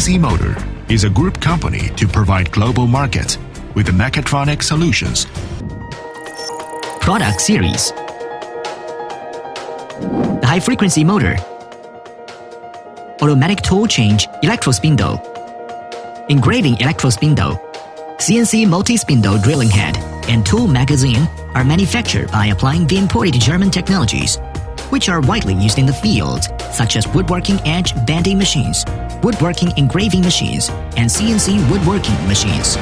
CCmotor is a group company to provide global markets with mechatronic solutions. Product series: the high-frequency motor, automatic tool change electro-spindle, engraving electro-spindle, CNC multi-spindle drilling head, and tool magazine are manufactured by applying the imported German technologies, which are widely used in the field, such as woodworking edge banding machines, woodworking engraving machines, and CNC woodworking machines.